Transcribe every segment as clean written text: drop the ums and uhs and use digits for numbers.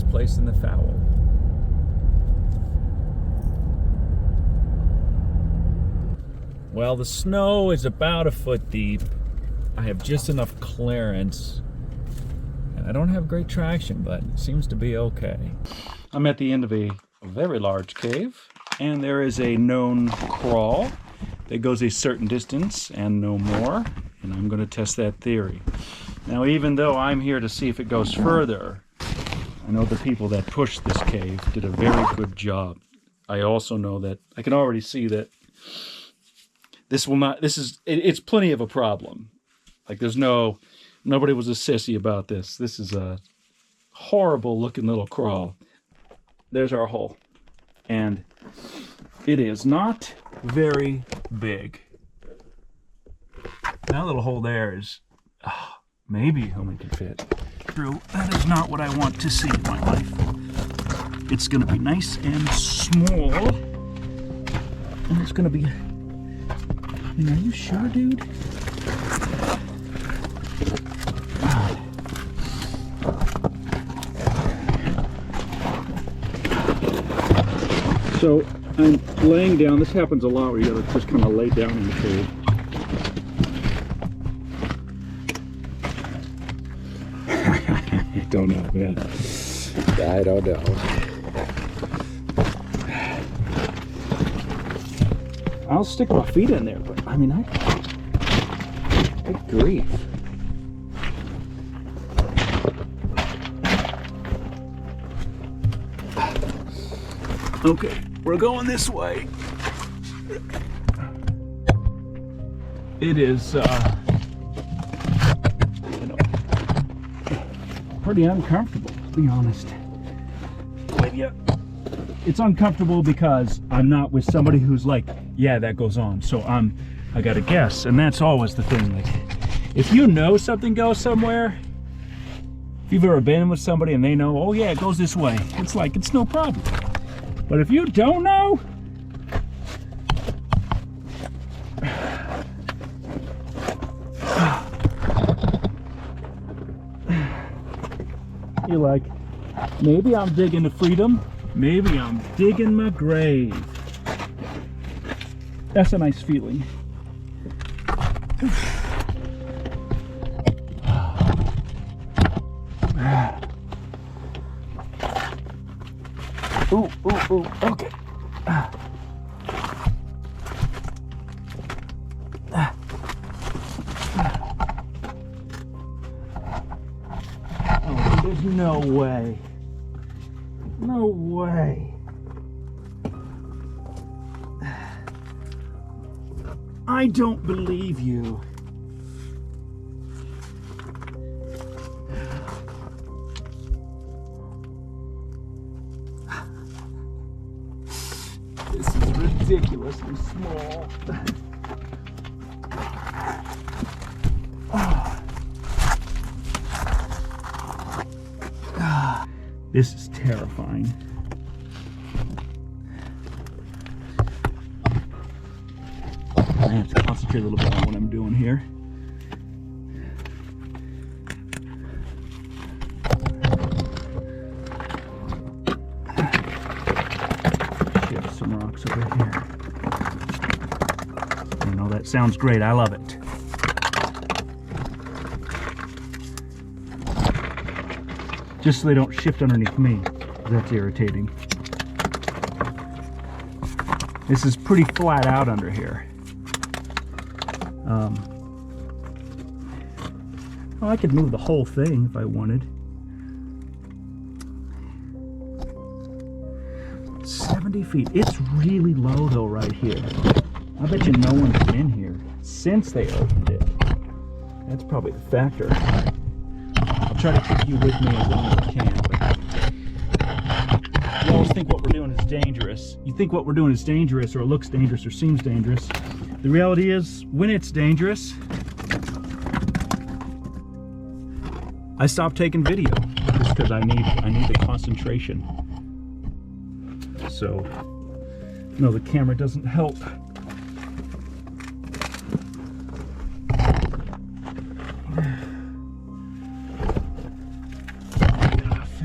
nicest place in the fowl. Well, the snow is about a foot deep. I have just enough clearance, and I don't have great traction, but it seems to be okay. I'm at the end of a very large cave, and there is a known crawl that goes a certain distance and no more, and I'm going to test that theory. Now, even though I'm here to see if it goes further, I know the people that pushed this cave did a very good job. I also know that I can already see that it's plenty of a problem. Like, nobody was a sissy about this. This is a horrible looking little crawl. There's our hole. And it is not very big. That little hole there is maybe a human can fit through. That is not what I want to see in my life. It's gonna be nice and small. And it's gonna be... I mean, are you sure, dude? So I'm laying down. This happens a lot where you gotta just kind of lay down in the cave. I don't know, man. I don't know. I'll stick my feet in there, but I mean, good grief. Okay, we're going this way. It is, pretty uncomfortable, to be honest with you. It's uncomfortable because I'm not with somebody who's like, yeah, that goes on. So I gotta guess, and that's always the thing. Like, if you know something goes somewhere, if you've ever been with somebody and they know, oh yeah, it goes this way, it's like, it's no problem. But if you don't know, you're like, maybe I'm digging to freedom, maybe I'm digging my grave. That's a nice feeling. Ooh, ooh, ooh, okay. Oh, there's no way. No way. I don't believe you. This is ridiculously small. This is terrifying. I have to concentrate a little bit on what I'm doing here. Shift some rocks over here. You know, that sounds great. I love it. Just so they don't shift underneath me. That's irritating. This is pretty flat out under here. Well, I could move the whole thing if I wanted. 70 feet. It's really low though right here. I bet you no one's been here since they opened it. That's probably the factor. I'll try to keep you with me as long as I can. But you always think what we're doing is dangerous. You think what we're doing is dangerous, or it looks dangerous, or seems dangerous. The reality is, when it's dangerous, I stop taking video just because I need the concentration. So, no, the camera doesn't help.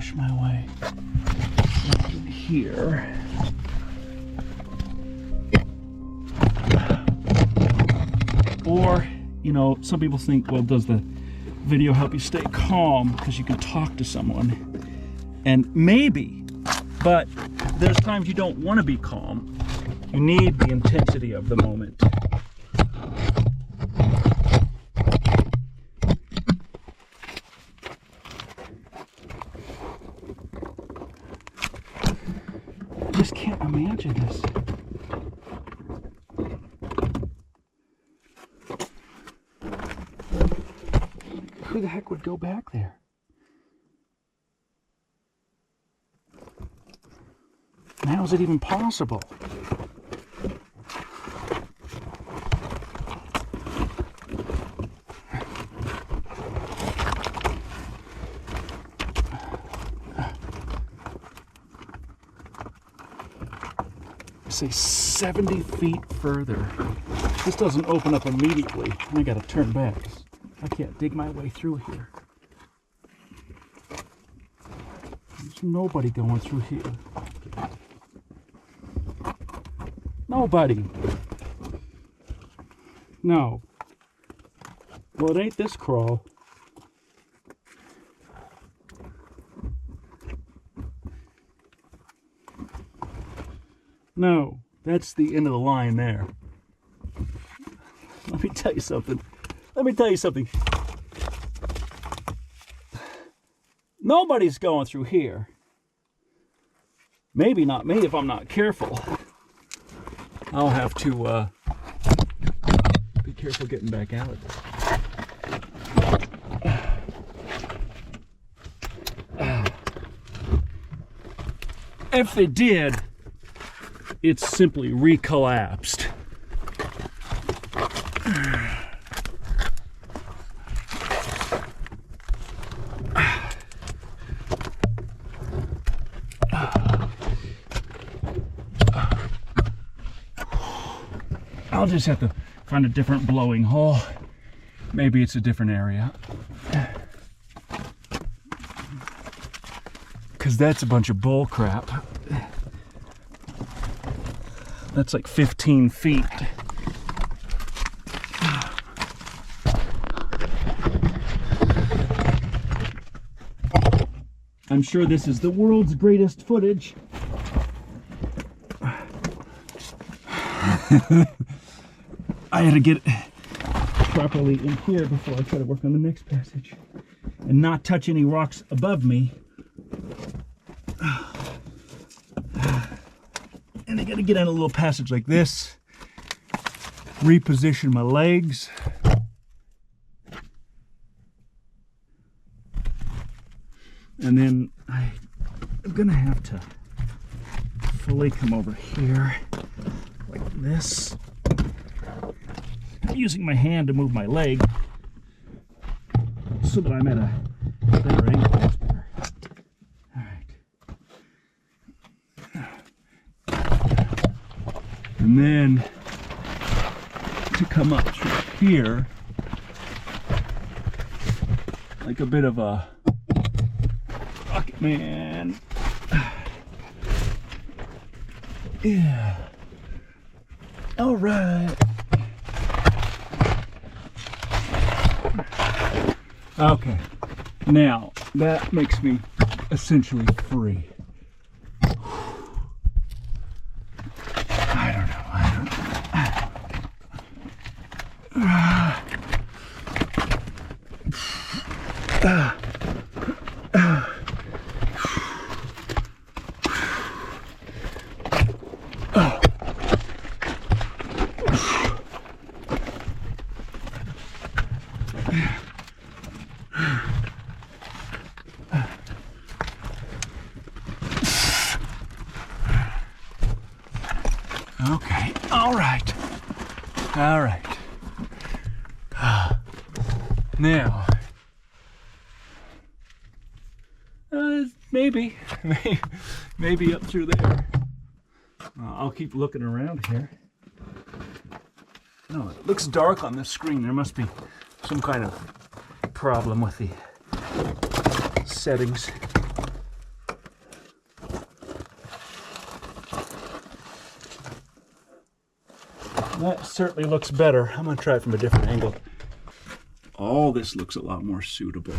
push my way in here. Or, you know, some people think, well, does the video help you stay calm because you can talk to someone? And maybe, but there's times you don't want to be calm. You need the intensity of the moment. I just can't imagine this. Who the heck would go back there? How is it even possible? Say 70 feet further. This doesn't open up immediately. I gotta turn back. I can't dig my way through here. There's nobody going through here. Nobody. No. Well, it ain't this crawl. No, that's the end of the line there. Let me tell you something. Nobody's going through here. Maybe not me if I'm not careful. I'll have to be careful getting back out of this. If they did, it's simply recollapsed. I'll just have to find a different blowing hole. Maybe it's a different area. Because that's a bunch of bull crap. That's like 15 feet. I'm sure this is the world's greatest footage. I had to get properly in here before I try to work on the next passage and not touch any rocks above me. And I gotta get on a little passage like this, reposition my legs. And then I'm gonna have to fully come over here like this. I'm using my hand to move my leg so that I'm at a better angle. That's better. All right. And then to come up through here like a bit of a rocket man. Yeah. All right. Okay. Now that makes me essentially free. I don't know. Okay, all right. Now, maybe up through there. I'll keep looking around here. No, it looks dark on the screen. There must be some kind of problem with the settings. That certainly looks better. I'm gonna try it from a different angle. All this looks a lot more suitable.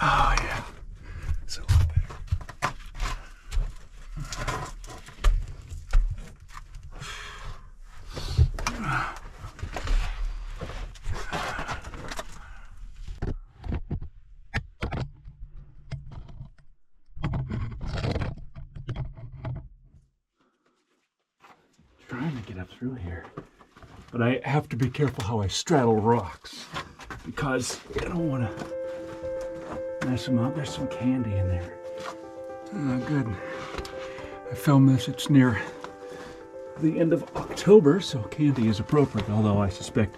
Oh yeah, it's a lot better. Trying to get up through here, but I have to be careful how I straddle rocks because I don't want to mess them up. There's some candy in there. Oh, good. I filmed this. It's near the end of October, so candy is appropriate, although I suspect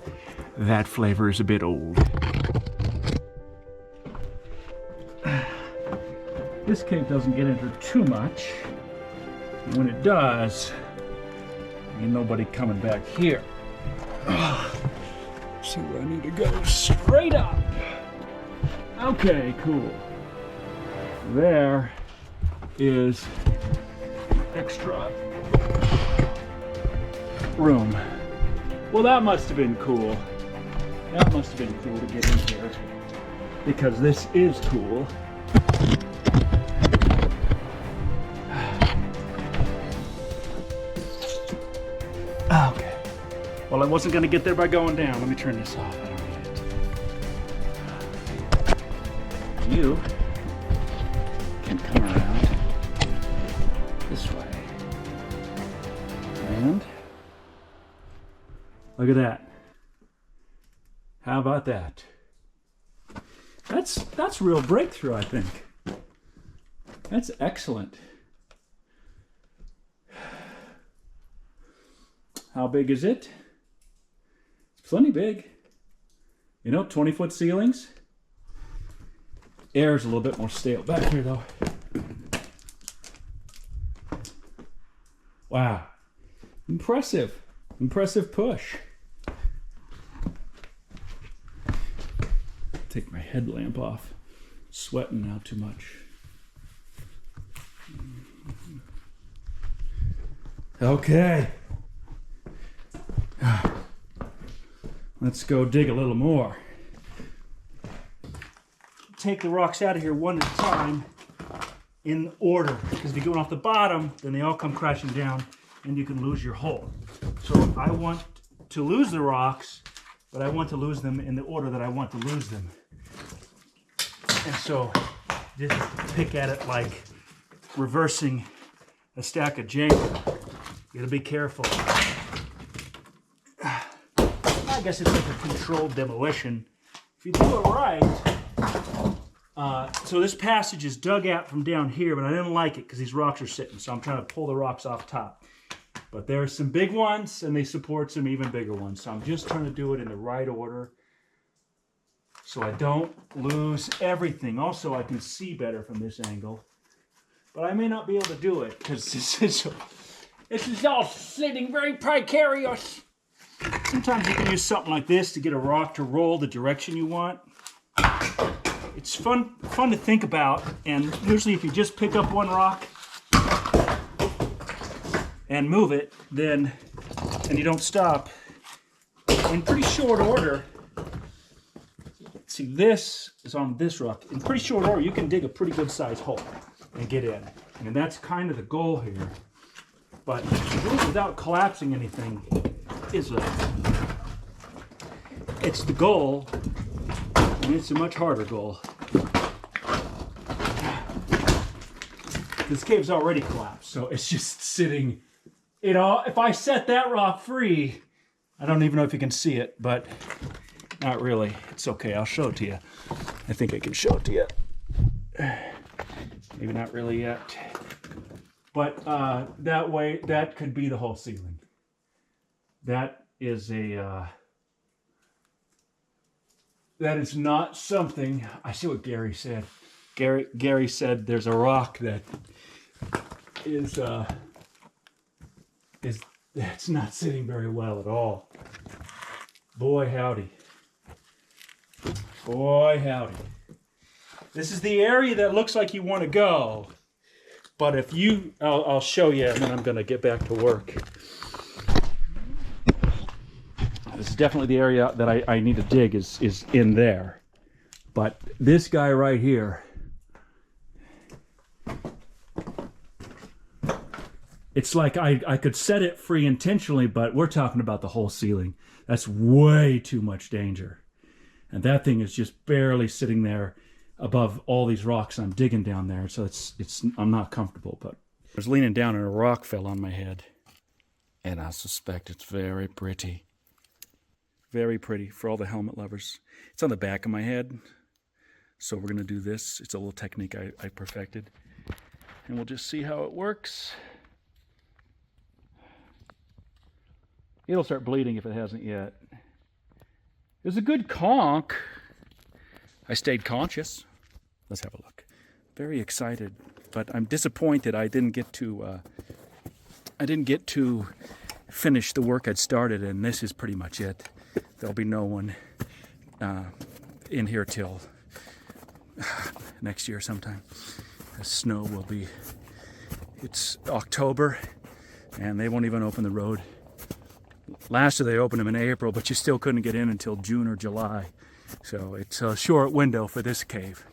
that flavor is a bit old. This cave doesn't get into too much. And when it does, ain't nobody coming back here. So I need to go straight up. Okay, cool. There is extra room. Well, that must have been cool. That must have been cool to get in here, because this is cool. Okay. Well, I wasn't going to get there by going down. Let me turn this off. I don't need it. You can come around this way. And look at that. How about that? That's real breakthrough, I think. That's excellent. How big is it? It's plenty big. You know, 20-foot ceilings. Air's a little bit more stale back here, though. Wow. Impressive. Impressive push. Take my headlamp off. Sweating now too much. Okay. Let's go dig a little more. Take the rocks out of here one at a time in order, because if you're going off the bottom, then they all come crashing down and you can lose your hole. So I want to lose the rocks, but I want to lose them in the order that I want to lose them. And so just pick at it like reversing a stack of Jenga. You gotta be careful. I guess it's like a controlled demolition. If you do it right, so this passage is dug out from down here, but I didn't like it because these rocks are sitting, so I'm trying to pull the rocks off top. But there are some big ones, and they support some even bigger ones, so I'm just trying to do it in the right order so I don't lose everything. Also, I can see better from this angle, but I may not be able to do it because this is all sitting very precarious. Sometimes you can use something like this to get a rock to roll the direction you want. It's fun to think about, and usually if you just pick up one rock and move it, and you don't stop, in pretty short order, see, this is on this rock. In pretty short order, you can dig a pretty good sized hole and get in. And that's kind of the goal here. But without collapsing anything it's the goal, and it's a much harder goal. This cave's already collapsed, so it's just sitting. If I set that rock free, I don't even know if you can see it, but not really. It's okay, I'll show it to you. I think I can show it to you. Maybe not really yet. But that way, that could be the whole ceiling. That is that is not something. I see what Gary said. Gary said there's a rock that is that's not sitting very well at all. Boy howdy. Boy howdy. This is the area that looks like you want to go. But if you, I'll show you, and then I'm going to get back to work. This is definitely the area that I need to dig is in there. But this guy right here, it's like I could set it free intentionally, but we're talking about the whole ceiling. That's way too much danger. And that thing is just barely sitting there above all these rocks I'm digging down there. So I'm not comfortable, but I was leaning down and a rock fell on my head. And I suspect it's very pretty. Very pretty for all the helmet lovers. It's on the back of my head. So we're gonna do this. It's a little technique I perfected. And we'll just see how it works. It'll start bleeding if it hasn't yet. It was a good conk. I stayed conscious. Let's have a look. Very excited, but I'm disappointed I didn't get to finish the work I'd started, and this is pretty much it. There'll be no one in here till next year sometime. The snow will be, it's October, and they won't even open the road. Last year they opened them in April, but you still couldn't get in until June or July. So it's a short window for this cave.